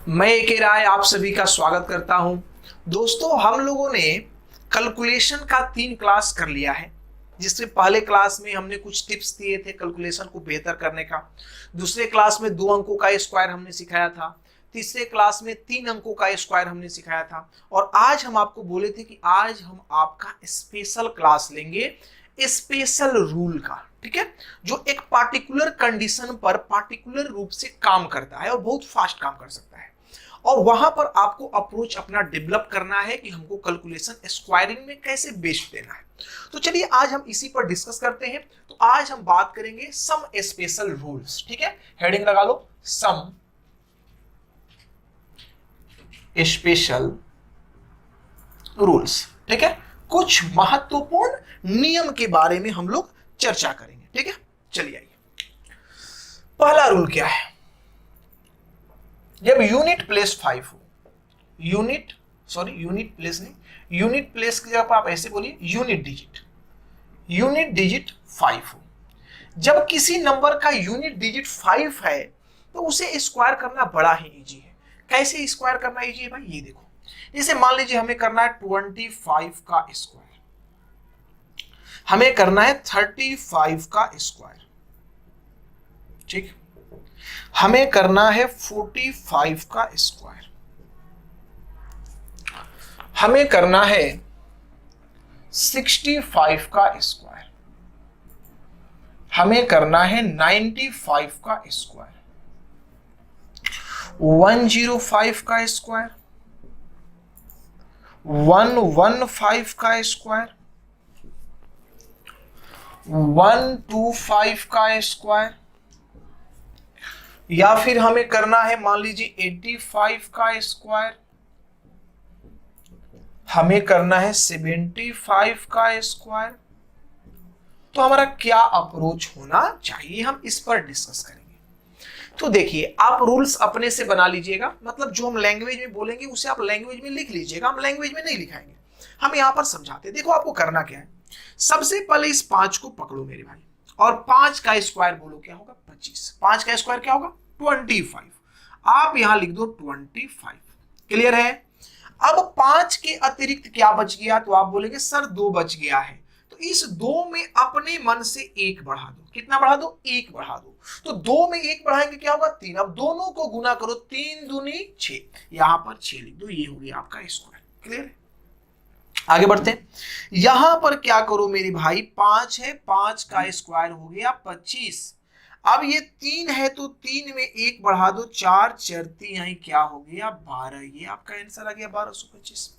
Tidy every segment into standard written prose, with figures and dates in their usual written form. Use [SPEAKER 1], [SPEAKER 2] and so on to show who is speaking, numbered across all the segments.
[SPEAKER 1] मैं एक राय आप सभी का स्वागत करता हूं। दोस्तों, हम लोगों ने कैलकुलेशन का 3 क्लास कर लिया है, जिसमें पहले क्लास में हमने कुछ टिप्स दिए थे कैलकुलेशन को बेहतर करने का। दूसरे क्लास में 2 अंकों का स्क्वायर हमने सिखाया था। तीसरे क्लास में 3 अंकों का स्क्वायर हमने सिखाया था। और आज हम आपको बोले थे कि आज हम आपका स्पेशल क्लास लेंगे, स्पेशल रूल का। ठीक है, जो एक पार्टिकुलर कंडीशन पर पार्टिकुलर रूप से काम करता है और बहुत फास्ट काम कर सकता है। और वहां पर आपको अप्रोच अपना डेवलप करना है कि हमको कैलकुलेशन स्क्वायरिंग में कैसे बेस्ट देना है। तो चलिए आज हम इसी पर डिस्कस करते हैं। तो आज हम बात करेंगे सम स्पेशल रूल्स। ठीक है, हेडिंग लगा लो, सम स्पेशल रूल्स। ठीक है, कुछ महत्वपूर्ण नियम के बारे में हम लोग चर्चा करेंगे। ठीक है, चलिए आइए। पहला रूल क्या है? जब यूनिट प्लेस 5 हो, यूनिट प्लेस नहीं, यूनिट प्लेस की जगह आप ऐसे बोलिए यूनिट डिजिट 5 हो। जब किसी नंबर का यूनिट डिजिट 5 है तो उसे स्क्वायर करना बड़ा ही इजी है। कैसे स्क्वायर करना इजी है भाई? ये देखो, जैसे मान लीजिए हमें करना है 25 का स्क्वायर, हमें करना है 35 का स्क्वायर, ठीक, हमें करना है 45 का स्क्वायर, हमें करना है 65 का स्क्वायर, हमें करना है 95 का स्क्वायर, 105 का स्क्वायर, 115 का स्क्वायर, 125 का स्क्वायर, या फिर हमें करना है मान लीजिए 85 का स्क्वायर, हमें करना है 75 का स्क्वायर। तो हमारा क्या अप्रोच होना चाहिए, हम इस पर डिस्कस करेंगे। तो देखिए, आप रूल्स अपने से बना लीजिएगा, मतलब जो हम लैंग्वेज में बोलेंगे उसे आप लैंग्वेज में लिख लीजिएगा, हम लैंग्वेज में नहीं लिखाएंगे, हम यहां पर समझाते हैं। देखो, आपको करना क्या है, सबसे पहले इस 5 को पकड़ो मेरे भाई, और 5 का स्क्वायर बोलो क्या होगा? 25। 5 का स्क्वायर क्या होगा? 25। आप यहां लिख दो 25। क्लियर है? अब 5 के अतिरिक्त क्या बच गया? तो आप बोलेंगे सर 2 बच गया है। तो इस 2 में अपने मन से 1 बढ़ा दो। कितना बढ़ा दो? 1 बढ़ा दो। तो 2 में 1 बढ़ाएंगे क्या होगा? 3। अब दोनों को गुना करो, 3 दूनी 6, यहां पर 6 लिख दो, ये हो गया आपका स्क्वायर। क्लियर है? आगे बढ़ते हैं। यहां पर क्या करो मेरे भाई, 5 है, 5 का स्क्वायर हो गया 25। अब ये 3 है तो 3 में 1 बढ़ा दो, 4 चरती यही क्या हो गया? 12। ये आपका आंसर आ गया 1225।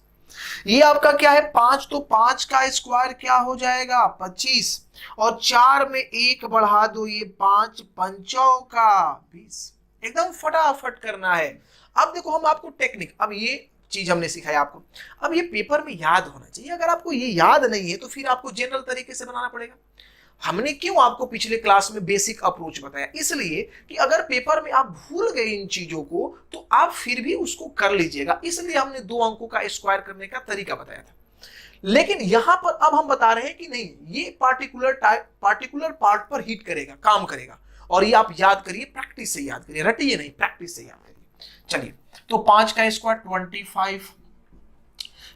[SPEAKER 1] ये आपका क्या है? 5, तो 5 का स्क्वायर क्या हो जाएगा? 25, और 4 में 1 बढ़ा दो, ये 5 पंचों का 20। एकदम फटाफट करना है। अब देखो, हम आपको टेक्निक, अब ये चीज हमने सिखाया आपको, अब ये पेपर में याद होना चाहिए। अगर आपको ये याद नहीं है तो फिर आपको जनरल तरीके से बनाना पड़ेगा। हमने क्यों आपको पिछले क्लास में बेसिक अप्रोच बताया? इसलिए कि अगर पेपर में आप भूल गए इन चीजों को तो आप फिर भी उसको कर लीजिएगा। इसलिए हमने 2 अंकों का स्क्वायर करने का तरीका बताया था। लेकिन यहां पर अब हम बता रहे हैं कि नहीं, ये पार्टिकुलर पार्ट पर हिट करेगा, काम करेगा। और ये आप याद करिए, प्रैक्टिस से याद करिए, रटिए नहीं, प्रैक्टिस से याद करिए। चलिए, तो 5 का स्क्वायर 25,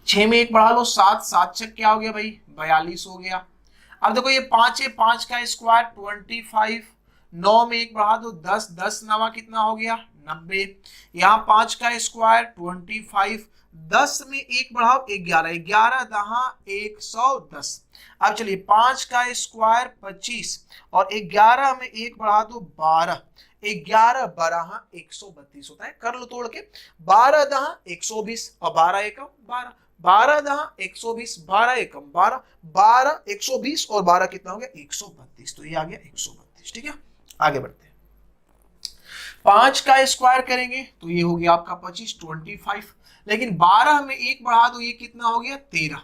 [SPEAKER 1] 6 में 1 बढ़ा लो, 7, 7 छक क्या हो गया भाई? 42 हो गया। अब देखो, ये 5 है, 5 का स्क्वायर 25, 9 में 1 बढ़ा दो, 10, 10 नवा कितना हो गया? 90। यहाँ 5 का स्क्वायर 25, 10 में 1 बढ़ाओ 11, 11 दहा 110। अब चलिए, 5 का स्क्वायर 25, और 11 में 1 बढ़ा दो 12, 11 12 132 होता है। कर लो तोड़ के, 12 दहा 120, और 12 एकम 12, 12 दहा 120, 12 एकम 12, 12 120, और 12 कितना हो गया? 132। तो ये आ गया 132। ठीक है, आगे बढ़ते हैं। 5 का स्क्वायर करेंगे तो ये हो गया आपका 25, लेकिन 12 में 1 बढ़ा दो, ये कितना हो गया? 13।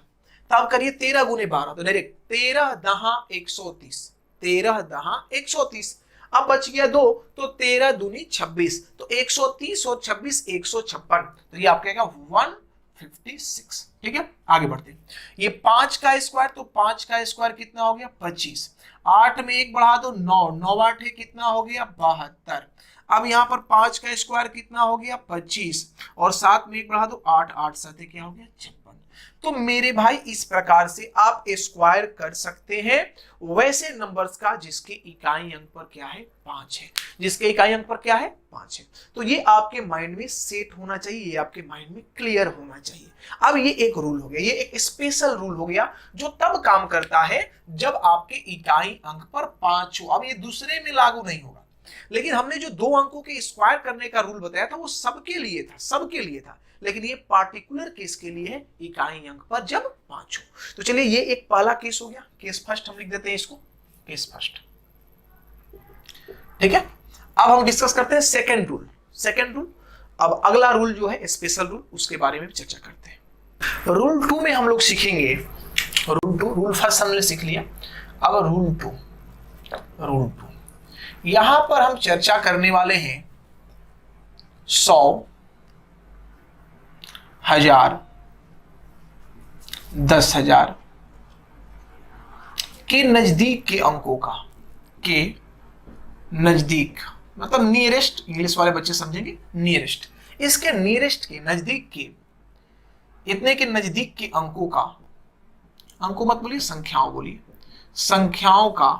[SPEAKER 1] तब करिए 13 गुने 12, तो डायरेक्ट 13 दहा 130, 13 दहा 130। अब बच गया 2, तो 13 दूनी 26, तो 130 और 26 156, तो ये आपका 156। ठीक है, आगे बढ़ते हैं। ये 5 का स्क्वायर, तो 5 का स्क्वायर कितना हो गया? 25। 8 में 1 बढ़ा दो, 9, 9 8 कितना हो गया? 72। अब यहाँ पर 5 का स्क्वायर कितना हो गया 25, और साथ में एक बढ़ा दो 8, 8 साथ क्या हो गया 56। तो मेरे भाई इस प्रकार से आप स्क्वायर कर सकते हैं वैसे नंबर्स का जिसके इकाई अंक पर क्या है 5 है, जिसके इकाई अंक पर क्या है 5 है। तो ये आपके माइंड में सेट होना चाहिए, ये आपके माइंड में क्लियर होना चाहिए। अब ये एक रूल हो गया, ये एक स्पेशल रूल हो गया जो तब काम करता है जब आपके इकाई अंक पर 5 हो। अब ये दूसरे में लागू नहीं होगा, लेकिन हमने जो 2 अंकों के स्क्वायर करने का रूल बताया था वो सबके लिए था, सबके लिए था, लेकिन ये पार्टिकुलर केस के लिए है इकाई अंक पर जब 5 हो। तो चलिए ये एक पहला केस हो गया, केस फर्स्ट हम लिख देते हैं इसको, केस फर्स्ट। ठीक है, अब हम डिस्कस करते हैं सेकंड रूल। सेकंड रूल, अब अगला रूल जो है स्पेशल रूल, उसके बारे में चर्चा करते हैं। रूल 2 में हम लोग सीखेंगे, रूल 2, रूल फर्स्ट हमने सीख लिया, अब रूल 2। रूल 2 यहां पर हम चर्चा करने वाले हैं 100, 1000, 10,000 के नजदीक के अंकों का, के नजदीक मतलब नियरेस्ट, इंग्लिश वाले बच्चे समझेंगे नियरेस्ट, इसके नियरेस्ट के नजदीक के, इतने के नजदीक के अंकों का, अंकों मत बोलिए संख्याओं बोलिए, संख्याओं का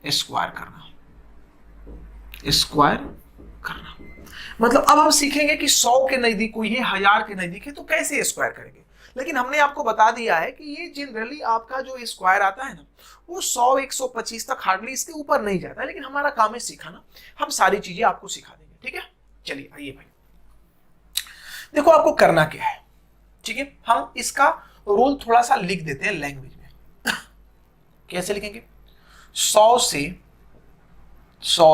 [SPEAKER 1] स्क्वायर करना, स्क्वायर करना। मतलब अब हम सीखेंगे कि 100 के नजदीक कोई है, 1000 के नजदीक है, तो कैसे स्क्वायर करेंगे। लेकिन हमने आपको बता दिया है कि ये जनरली आपका जो स्क्वायर आता है ना वो 100, 125 तक हार्डली इसके ऊपर नहीं जाता है, लेकिन हमारा काम है सिखाना, हम सारी चीजें आपको सिखा देंगे। ठीक है, चलिए आइए भाई, देखो आपको करना क्या है। ठीक है, हम इसका रूल थोड़ा सा लिख देते हैं लैंग्वेज में। कैसे लिखेंगे, 100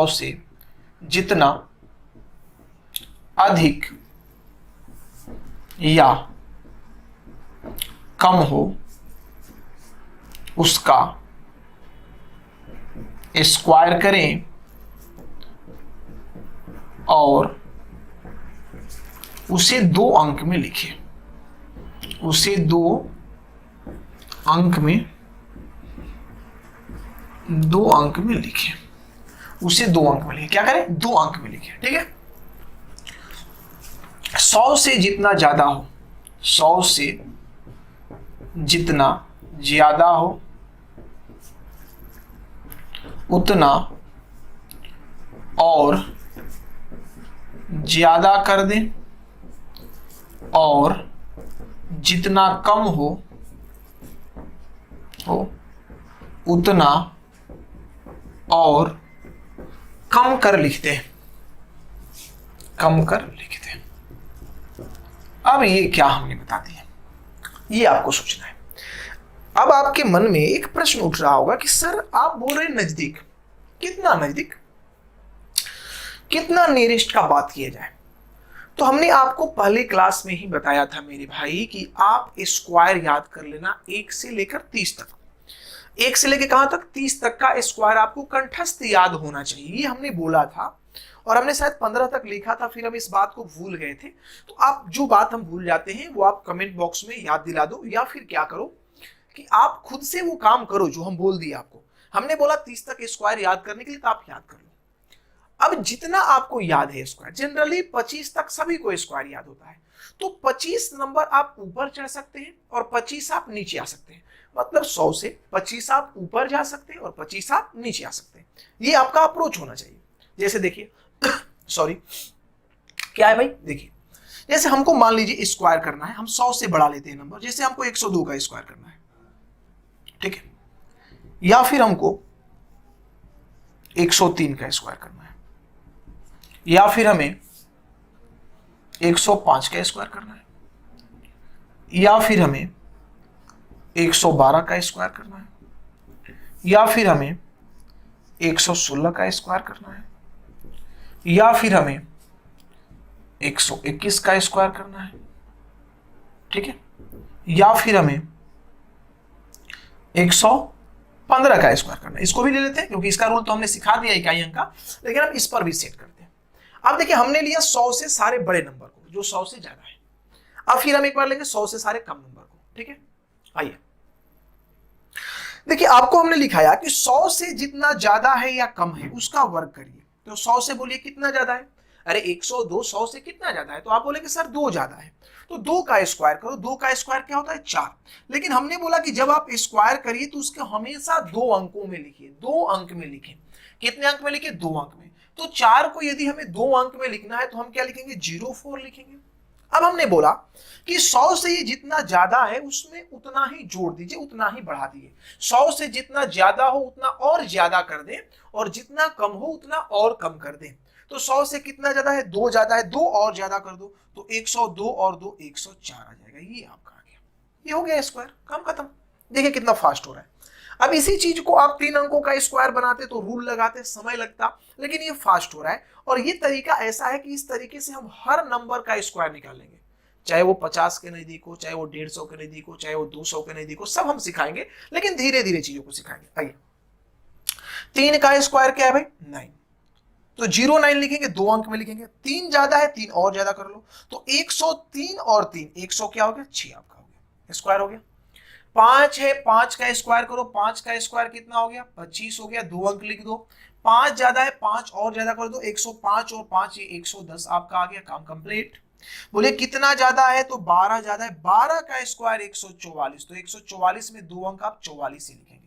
[SPEAKER 1] से जितना अधिक या कम हो उसका स्क्वायर करें और उसे 2 अंक में लिखें, उसे 2 अंक में, 2 अंक में लिखें, उसे 2 अंक में लिखें। क्या करें, 2 अंक में लिखें। ठीक है, 100 से जितना ज्यादा हो, 100 से जितना ज्यादा हो उतना और ज्यादा कर दें, और जितना कम हो उतना और कम कर लिखते हैं, कम कर लिखते हैं। अब ये क्या हमने बता दिया, ये आपको सोचना है। अब आपके मन में एक प्रश्न उठ रहा होगा कि सर आप बोल रहे नजदीक, कितना नजदीक, कितना नियरेस्ट का बात किया जाए। तो हमने आपको पहले क्लास में ही बताया था मेरे भाई कि आप स्क्वायर याद कर लेना 1 से लेकर 30 तक, 1 से लेकर कहां तक 30 तक का स्क्वायर आपको कंठस्थ याद होना चाहिए, ये हमने बोला था। और हमने शायद 15 तक लिखा था, फिर हम इस बात को भूल गए थे। तो आप जो बात हम भूल जाते हैं वो आप कमेंट बॉक्स में याद दिला दो, या फिर क्या करो कि आप खुद से वो काम करो जो हम बोल दिए आपको। हमने बोला 30 तक स्क्वायर याद करने के लिए, तो आप याद कर लो। अब जितना आपको याद है स्क्वायर, जनरली 25 तक सभी को स्क्वायर याद होता है, तो 25 नंबर आप ऊपर चढ़ सकते हैं और 25 आप नीचे आ सकते हैं। मतलब 100 से 25 आप ऊपर जा सकते हैं और 25 आप नीचे आ सकते हैं। ये आपका अप्रोच होना चाहिए। जैसे देखिए सॉरी क्या है भाई, देखिए जैसे हमको मान लीजिए स्क्वायर करना है, हम 100 से बढ़ा लेते हैं नंबर, जैसे हमको 102 का स्क्वायर करना है, ठीक है, या फिर हमको 103 का स्क्वायर करना है, या फिर हमें 105 का स्क्वायर करना है, या फिर हमें 112 का स्क्वायर करना है, या फिर हमें 116 का स्क्वायर करना है, या फिर हमें 121 का स्क्वायर करना है, ठीक है, या फिर हमें 115 का स्क्वायर करना है। इसको भी ले लेते हैं क्योंकि इसका रूल तो हमने सिखा दिया इकाई अंक का, लेकिन अब इस पर भी सेट करते हैं। अब देखिए हमने लिया 100 से सारे बड़े नंबर को जो 100 से ज्यादा है। अब फिर हम एक बार लेंगे 100 से सारे कम नंबर को, ठीक है। आइए देखिए आपको हमने लिखाया कि 100 से जितना ज्यादा है या कम है उसका वर्ग करिए। तो 100 से बोलिए कितना ज्यादा है? अरे 102 100 से कितना ज्यादा है? तो आप बोलेंगे सर 2 ज्यादा है। तो 2 का स्क्वायर करो, 2 का स्क्वायर क्या होता है? 4। लेकिन हमने बोला कि जब आप स्क्वायर करिए तो उसके हमेशा 2 अंकों में लिखिए, 2 अंक में लिखिए। कितने अंक में लिखिए? 2 अंक में। तो 4 को यदि हमें 2 अंक में लिखना है तो हम क्या लिखेंगे? 04 लिखेंगे। अब हमने बोला कि 100 से ये जितना ज्यादा है उसमें उतना ही जोड़ दीजिए, उतना ही बढ़ा दीजिए। 100 से जितना ज्यादा हो उतना और ज्यादा कर दें, और जितना कम हो उतना और कम कर दें। तो 100 से कितना ज्यादा है? 2 ज्यादा है, 2 और ज्यादा कर दो तो 102 और 2 104 आ जाएगा। ये आपका आ गया, ये हो गया स्क्वायर, काम खत्म। देखिए कितना फास्ट हो रहा है। अब इसी चीज को आप 3 अंकों का स्क्वायर बनाते तो रूल लगाते, समय लगता, लेकिन ये फास्ट हो रहा है। और ये तरीका ऐसा है कि इस तरीके से हम हर नंबर का स्क्वायर निकालेंगे, चाहे वो 50 के नजदीक हो, चाहे वो 150 के नजदीक हो, चाहे वो 200 के नजदीक हो, सब हम सिखाएंगे, लेकिन धीरे धीरे चीजों को सिखाएंगे। आइए, 3 का स्क्वायर क्या है भाई? 9। तो 09 लिखेंगे, 2 अंक में लिखेंगे। 3 ज्यादा है, 3 और ज्यादा कर लो तो 103 और 3 100 क्या हो गया? 6 आपका हो गया, स्क्वायर हो गया। 5 है, 5 का स्क्वायर करो, 5 का स्क्वायर कितना हो गया? 25 हो गया, 2 अंक लिख दो। 5 ज्यादा है, 5 और ज्यादा कर दो, 105 और 5 ये 110 आपका आ गया, काम कंप्लीट। बोले कितना ज्यादा है? तो 12 ज्यादा है, 12 का स्क्वायर 144, तो 144 में 2 अंक आप 44 ही लिखेंगे।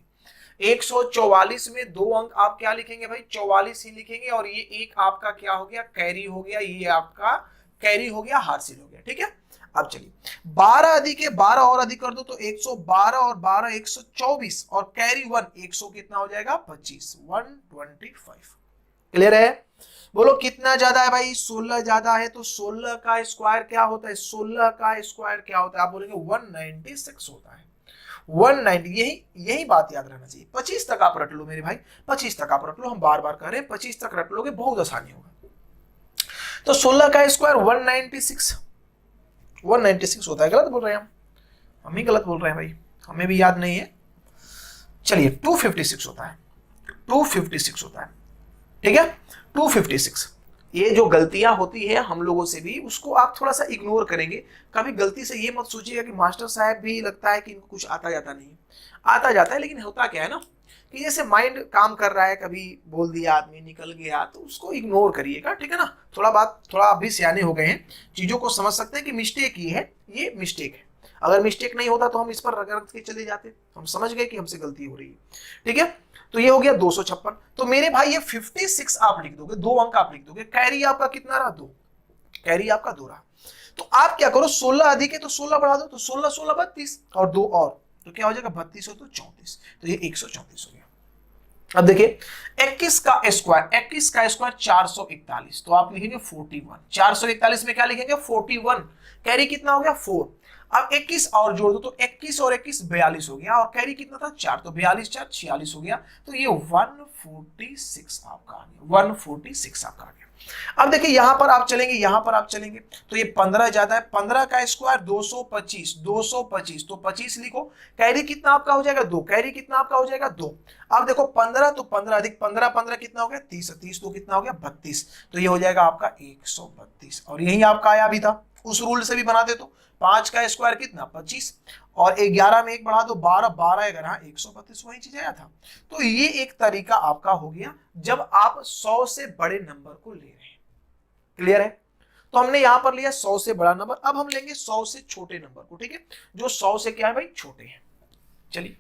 [SPEAKER 1] 144 में 2 अंक आप क्या लिखेंगे भाई? 44 ही लिखेंगे। और ये एक आपका क्या हो गया? कैरी हो गया, ये आपका कैरी हो गया, हासिल हो गया। ठीक है, अब चलिए 12 अधिक है, 12 और अधिक कर दो तो 112 और 12 124 और कैरी 1 100 कितना हो जाएगा? 25, 125। क्लियर है? बोलो कितना ज्यादा है भाई? 16 ज्यादा है। तो 16 का स्क्वायर क्या होता है? 16 का स्क्वायर क्या होता है? आप बोलेंगे 196 होता है। 190, यही बात याद रहना चाहिए। 25 तक आप रट लो मेरे भाई, 25 तक आप रट लो, हम बार बार कर रहे हैं, 25 तक रट लोगे बहुत आसानी होगा। तो 16 का स्क्वायर 196 होता है। गलत बोल रहे हैं हम ही गलत बोल रहे हैं भाई, हमें भी याद नहीं है। चलिए 256 होता है, 256 होता है। ठीक है, 256। ये जो गलतियां होती है हम लोगों से भी, उसको आप थोड़ा सा इग्नोर करेंगे। कभी गलती से ये मत सोचिएगा कि मास्टर साहब भी लगता है कि इनको कुछ आता जाता नहीं, आता जाता है। लेकिन होता क्या है ना कि जैसे माइंड काम कर रहा है, कभी बोल दिया आदमी निकल गया, तो उसको इग्नोर करिएगा। ठीक है ना, थोड़ा आप भी सियाने हो गए हैं, चीजों को समझ सकते हैं कि मिस्टेक ये है, ये मिस्टेक है। अगर मिस्टेक नहीं होता तो हम इस पर रगड़ के चले जाते, हम समझ गए कि हमसे गलती हो रही है। ठीक है, तो ये हो गया 256। तो मेरे भाई ये 56 आप लिख दोगे, 2 अंक आप लिख दोगे। कैरी आपका कितना रहा? 2। कैरी आपका 2 रहा। तो आप क्या करो, 16 अधिक है तो 16 बढ़ा दो, तो 16 16 32 और 2 और, तो क्या हो जाएगा? 32 हो तो 34, तो ये 134 हो गया। अब देखिए 21 का स्क्वायर, 21 का स्क्वायर 441, तो आप लिखेंगे 41। 441 में क्या लिखेंगे? 41। कैरी कितना हो गया? 4। अब 21 और जोड़ दो तो 21 और 21 42 हो गया, और कैरी कितना था? 4, तो 42 4 46 हो गया। तो ये 146 आपका आ गया, 146 आपका आ गया। अब देखिए यहां पर आप चलेंगे, यहां पर आप चलेंगे तो ये 15 ज्यादा है, 15 का स्क्वायर 225, 225 तो 25 लिखो। कैरी कितना आपका हो जाएगा? 2। कैरी कितना आपका हो जाएगा? 2। अब देखो 15 तो 15 अधिक 15, 15 कितना हो गया? 30, 30 तो कितना हो गया? 32, तो ये हो जाएगा आपका 132। और यही आपका आया भी था, उस रूल से भी बनाते तो 5 का स्क्वायर कितना? 25 और 11 में 1 बढ़ा दो 12, 12 11 132, वही चीज आया था। तो ये एक तरीका आपका हो गया जब आप 100 से बड़े नंबर को ले रहे हैं। क्लियर है? तो हमने यहां पर लिया 100 से बड़ा नंबर, अब हम लेंगे 100 से छोटे नंबर को। ठीक है, जो 100 से क्या है भाई? छोटे हैं। चलिए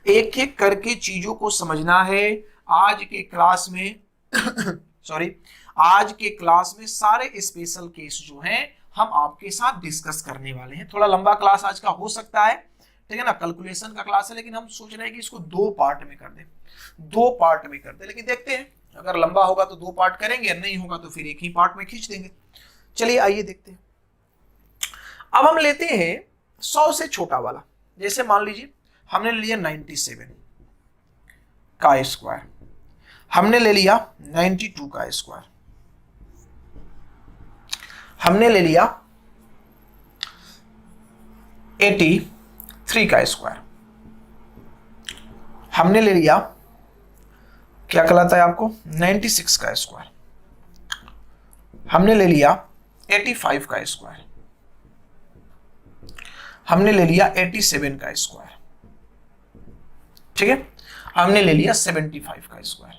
[SPEAKER 1] एक एक करके चीजों को समझना है। आज के क्लास में सॉरी, आज के क्लास में सारे स्पेशल केस जो हैं हम आपके साथ डिस्कस करने वाले हैं। थोड़ा लंबा क्लास आज का हो सकता है, ठीक है ना, कैलकुलेशन का क्लास है, लेकिन हम सोच रहे हैं कि इसको 2 पार्ट में कर दें, 2 पार्ट में कर दें। लेकिन देखते हैं, अगर लंबा होगा तो 2 पार्ट करेंगे, नहीं होगा तो फिर एक ही पार्ट में खींच देंगे। चलिए आइए देखते हैं। अब हम लेते हैं 100 से छोटा वाला। जैसे मान लीजिए हमने लिया 97 का स्क्वायर, हमने ले लिया 92 का स्क्वायर, हमने ले लिया 83 का स्क्वायर, हमने ले लिया क्या कहलाता है आपको 96 का स्क्वायर, हमने ले लिया 85 का स्क्वायर, हमने ले लिया 87 का स्क्वायर, ठीक है, हमने ले लिया 75 का स्क्वायर।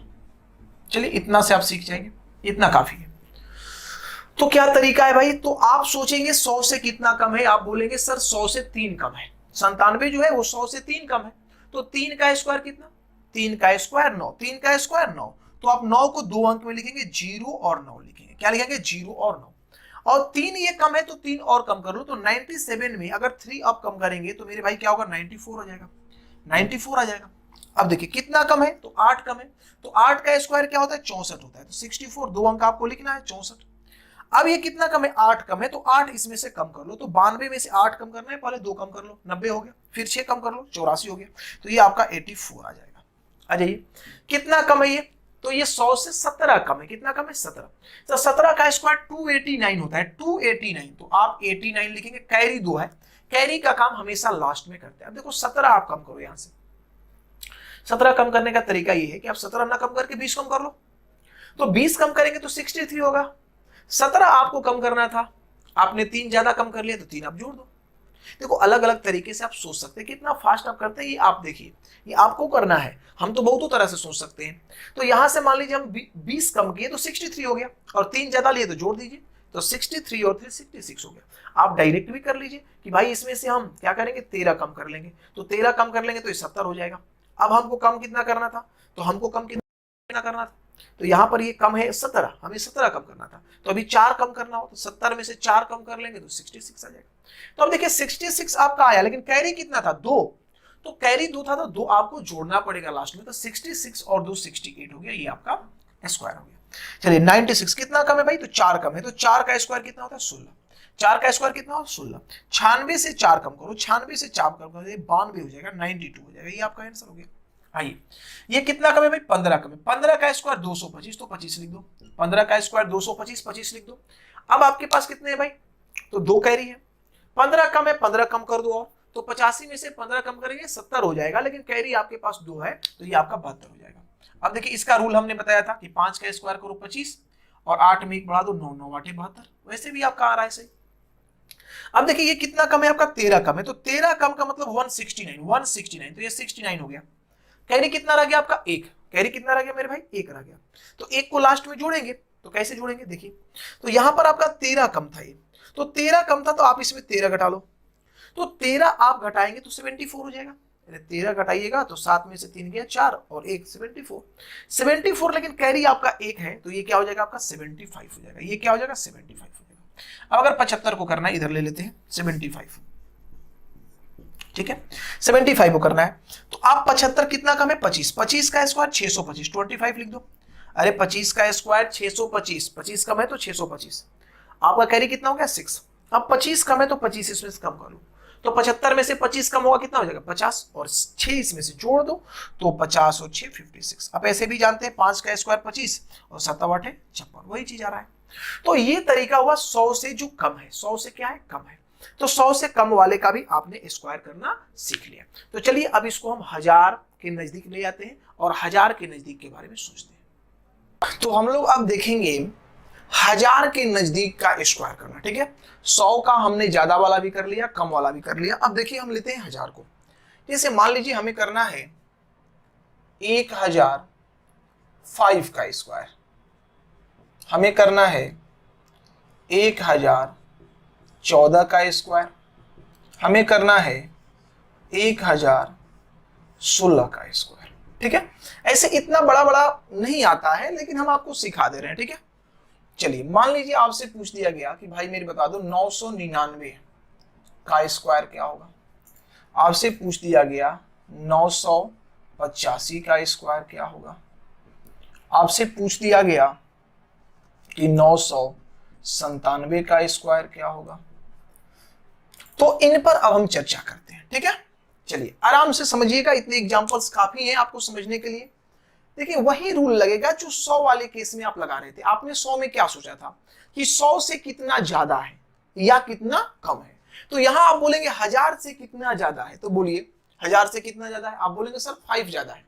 [SPEAKER 1] चलिए इतना से आप सीख जाएंगे, इतना काफी है। तो क्या तरीका है भाई, तो आप सोचेंगे 100 से कितना कम है, आप बोलेंगे सर 100 से 3 कम है। 97 जो है वो 100 से 3 कम है, तो 3 का स्क्वायर कितना, 3 का स्क्वायर 9, 3 का स्क्वायर 9। तो आप 9 को 2 अंक में लिखेंगे, 0 और 9 लिखेंगे। क्या लिखेंगे, 0 और 9। और 3 ये कम है तो 3 और कम कर लो, तो 97 में अगर 3 अब कम करेंगे तो मेरे भाई क्या होगा, 94 हो जाएगा, 94 आ जाएगा। अब देखिए कितना कम है, तो 8 कम है, तो 8 का स्क्वायर क्या होता है, 64 होता है, तो 64 2 अंक आपको लिखना है, 64। अब ये कितना कम है, 8 कम है, तो 8 इसमें से कम कर लो, तो 92 में से 8 कम करना है, पहले 2 कम कर लो, 90 हो गया, फिर 6 कम कर लो, 84 हो गया, तो ये आपका 84 आ जाएगा। आ जाइए कितना कम है ये, तो ये 100 से 17 कम है, कितना कम है, 17। तो 17 का स्क्वायर 289 होता है, 289, तो आप 89 लिखेंगे, कैरी 2 है, कैरी का काम हमेशा लास्ट में करते हैं। अब देखो 17 आप कम करो, यहां से 17 कम करने का तरीका ये है कि आप 17 ना कम करके 20 कम कर लो, तो 20 कम करेंगे तो 63 होगा। 17 आपको कम करना था, आपने 3 ज्यादा कम कर लिया, तो 3 आप जोड़ दो। देखो अलग अलग तरीके से आप सोच सकते हैं, कितना फास्ट आप करते हैं ये आप देखिए, ये आपको करना है, हम तो बहुतों तरह से सोच सकते हैं। तो यहां से मान लीजिए हम 20 कम किए तो 63 हो गया, और 3 ज्यादा लिए तो जोड़ दीजिए, तो 63 और 3 66 हो गया। आप डायरेक्ट भी कर लीजिए कि भाई इसमें से हम क्या करेंगे, 13 कम कर लेंगे, तो 13 कम कर लेंगे तो ये 70 हो जाएगा। अब हमको कम कितना करना था, तो हमको कम कितना करना था, तो यहां पर ये कम है 17, हमें 17 कम करना था, तो अभी 4 कम करना हो, तो 70 में से 4 कम कर लेंगे तो 66 आ जाएगा। तो अब देखिए 66 आपका आया, लेकिन कैरी कितना था, 2, तो कैरी 2 था, तो 2 आपको जोड़ना पड़ेगा लास्ट में, तो 66 और 2 68 हो गया, ये आपका स्क्वायर हो गया। चलिए 96 कितना कम है भाई, तो 4 कम है, तो 4 का स्क्वायर कितना होता है, 16। 4 का स्क्वायर कितना हो, 16। 96 से 4 कम करो, 96 से 4 कम करो, 92 हो जाएगा, 92 हो जाएगा, ये आपका आंसर हो गया। आइए ये कितना कम है भाई, 15 कम है, 15 का स्क्वायर 225, तो 25 लिख दो, 15 का स्क्वायर 225, 25 लिख दो। अब आपके पास कितने हैं भाई, तो 2 कैरी है, 15 कम है, 15 कम कर दो, और तो 85 में से 15 कम करेंगे 70 हो जाएगा, लेकिन कैरी आपके पास 2 है, तो ये आपका 72 हो जाएगा। अब देखिए इसका रूल हमने बताया था कि 5 का स्क्वायर करो 25, और 8 में 1 बढ़ा दो, 9 9 8 72, वैसे भी आपका आ रहा है सही। अब देखिए ये कितना कम है आपका, 13 कम है, तो 13 कम का मतलब 169, तो ये 69 हो गया। कैरी कितना रह गया आपका, 1, कैरी कितना रह गया मेरे भाई, 1 रह गया, तो 1 को लास्ट में जोड़ेंगे, तो कैसे जोड़ेंगे देखिए, तो यहां पर आपका 13 कम था ये, तो 13 कम था, तो आप इसमें 13 घटा लो, तो 13 आप घटाएंगे तो 74 हो जाएगा। 13 घटाइएगा तो 7 में से 3 गया 4 और 1 74, लेकिन कैरी आपका 1 है, तो ये क्या हो जाएगा आपका 75 हो जाएगा, ये क्या हो जाएगा 75 हो जाएगा। अब अगर 75 को करना है, इधर ले लेते हैं 75, ठीक है 75 को करना है, तो आप 75 कितना कम है, 25, 25 का स्क्वायर 625, 25 लिख दो। अरे 25 का स्क्वायर 625, 25 कम है तो 625, आपका कैरी कितना हो गया 6। अब 25 कम है तो 25 इसमें से कम कर लो, तो 75 में से 25 कम होगा, कितना हो जाएगा 50, और 6 इसमें से जोड़ दो, तो 50 और 6 56। अब ऐसे भी जानते हैं 5 का स्क्वायर 25 और 7 8 56, वही चीज आ रहा है। तो ये तरीका हुआ 100 से जो कम है, 100 से क्या है, कम है, तो 100 से कम वाले का भी आपने स्क्वायर करना सीख लिया। तो चलिए अब इसको हम 1000 के नजदीक ले जाते हैं और 1000 के नजदीक के बारे में सोचते हैं। तो हम लोग अब देखेंगे 1000 के नजदीक का स्क्वायर करना, ठीक है 100 का हमने ज्यादा वाला भी कर लिया, कम वाला भी कर लिया। अब देखिए हम लेते हैं 1000 को, जैसे मान लीजिए हमें करना है 1005 का स्क्वायर, हमें करना है 1014 का स्क्वायर, हमें करना है 1016 का स्क्वायर, ठीक है। ऐसे इतना बड़ा बड़ा नहीं आता है, लेकिन हम आपको सिखा दे रहे हैं, ठीक है। चलिए मान लीजिए आपसे पूछ दिया गया कि भाई मेरे बता दो 999 का स्क्वायर क्या होगा, आपसे पूछ दिया गया 985 का स्क्वायर क्या होगा, आपसे पूछ दिया गया कि 997 का स्क्वायर क्या होगा। तो इन पर अब हम चर्चा करते हैं, ठीक है। चलिए आराम से समझिएगा, इतने एग्जांपल्स काफी हैं आपको समझने के लिए। देखिए वही रूल लगेगा जो 100 वाले केस में आप लगा रहे थे। आपने 100 में क्या सोचा था कि 100 से कितना ज्यादा है या कितना कम है, तो यहां आप बोलेंगे 1000 से कितना ज्यादा है, तो बोलिए 1000 से कितना ज्यादा है, आप बोलेंगे सर 5 ज्यादा है,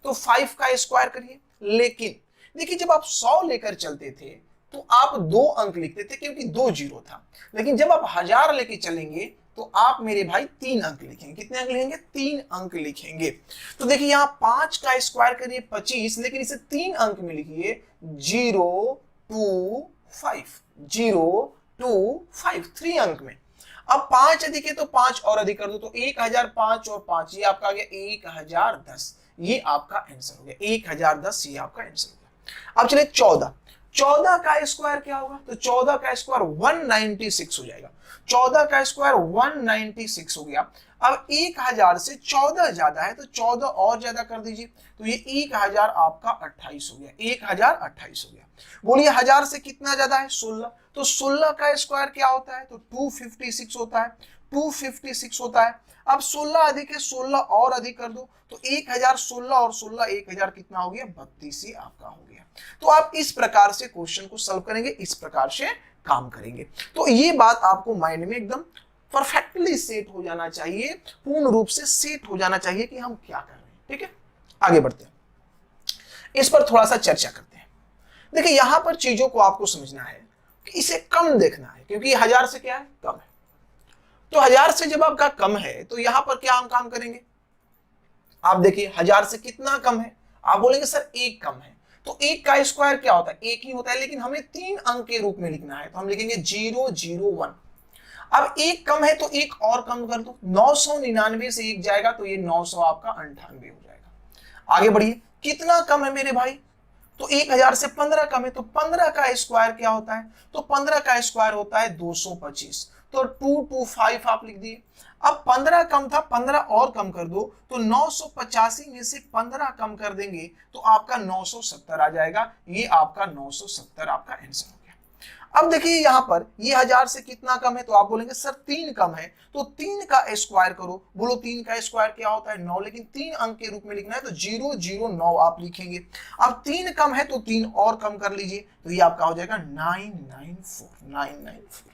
[SPEAKER 1] तो 5 का स्क्वायर करिए। लेकिन देखिए जब आप 100 लेकर चलते थे तो आप 2 अंक लिखते थे क्योंकि 2 जीरो था, लेकिन जब आप 1000 लेके चलेंगे तो आप मेरे भाई 3 अंक लिखेंगे। कितने अंक लिखेंगे? 3 अंक लिखेंगे। तो देखिए यहाँ 5 का स्क्वायर करिए 25, लेकिन इसे 3 अंक में लिखिए 0 2 5, 0 2 5, 3 अंक में। अब 5 अधिक है तो 5 और अधिक कर दो, तो 1005 और 5 ये आपका आ गया 1010, ये आपका आंसर हो गया 1010, ये आपका आंसर हो गया। अब चलिए 14 का स्क्वायर क्या होगा? तो 14 का स्क्वायर 196 हो जाएगा। 14 का स्क्वायर 196 हो गया। अब 1000 से 14 ज्यादा है तो 14 और ज्यादा कर दीजिए, तो ये 1000 आपका 28 हो गया, 1028 हो गया। बोलिए 1000 से कितना ज्यादा है? 16, तो 16 का स्क्वायर क्या होता है? तो 256 होता है, 256 होता है। अब 16 अधिक है, 16 और अधिक कर दो, तो 1000, 16 और 16 1000 कितना हो गया? 32 ही आपका हो गया। तो आप इस प्रकार से क्वेश्चन को सॉल्व करेंगे, इस प्रकार से काम करेंगे। तो ये बात आपको माइंड में एकदम परफेक्टली सेट हो जाना चाहिए, पूर्ण रूप से सेट हो जाना चाहिए कि हम क्या कर रहे हैं। ठीक है, आगे बढ़ते हैं, इस पर थोड़ा सा चर्चा करते हैं। देखिए यहां पर चीजों को आपको समझना है कि इसे कम देखना है, क्योंकि 1000 से क्या है? कम है। तो 1000 से जब आपका कम है तो यहां पर क्या हम काम करेंगे? आप देखिए 1000 से कितना कम है? आप बोलेंगे सर 1 कम है। तो 1 का स्क्वायर क्या होता है? 1 ही होता है, लेकिन हमें 3 अंक के रूप में लिखना है, तो हम लिखेंगे 001। अब 1 कम है तो 1 और कम कर दो, 999 से 1 जाएगा तो ये 900 आपका 98 हो जाएगा। आगे बढ़िए, कितना कम है मेरे भाई? तो 1000 से 15 कम है, तो 15 का स्क्वायर क्या होता है? तो 15 का स्क्वायर होता है 225, तो 225 आप लिख दिए। अब 15 कम था, 15 और कम कर दो, तो 985 में से 15 कम कर देंगे तो आपका 970 आ जाएगा। ये आपका 970 आपका आंसर हो गया। अब देखिए यहां पर ये 1000 से कितना कम है? तो आप बोलेंगे सर 3 कम है, तो 3 का स्क्वायर करो। बोलो 3 का स्क्वायर क्या होता है? 9, लेकिन 3 अंक के रूप में लिखना है तो 009 आप लिखेंगे। अब 3 कम है तो 3 और कम कर लीजिए, तो ये आपका हो जाएगा 994।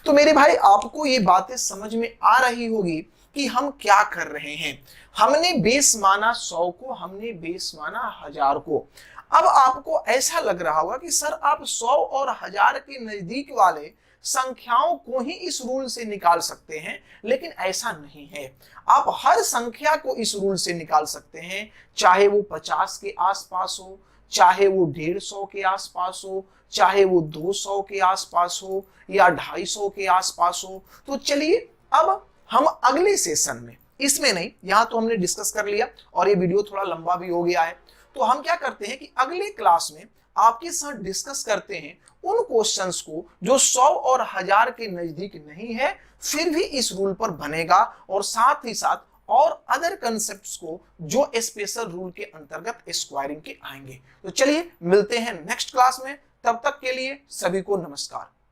[SPEAKER 1] तो मेरे भाई आपको ये बातें समझ में आ रही होगी कि हम क्या कर रहे हैं। हमने बेस माना 100 को, हमने बेस माना 1000 को। अब आपको ऐसा लग रहा होगा कि सर आप 100 और 1000 के नजदीक वाले संख्याओं को ही इस रूल से निकाल सकते हैं, लेकिन ऐसा नहीं है। आप हर संख्या को इस रूल से निकाल सकते हैं, चाहे वो 50 के आसपास हो, चाहे वो 150 के आसपास हो, चाहे वो 200 के आसपास हो या 250 के आसपास हो। तो चलिए अब हम अगले सेशन में, इसमें नहीं, यहां तो हमने डिस्कस कर लिया और ये वीडियो थोड़ा लंबा भी हो गया है, तो हम क्या करते हैं कि अगले क्लास में आपके साथ डिस्कस करते हैं उन क्वेश्चंस को जो 100 और 1000 के नजदीक नहीं है, फिर भी इस रूल पर बनेगा, और साथ ही साथ और अदर कंसेप्ट्स को जो स्पेशल रूल के अंतर्गत स्क्वायरिंग के आएंगे। तो चलिए मिलते हैं नेक्स्ट क्लास में, तब तक के लिए सभी को नमस्कार।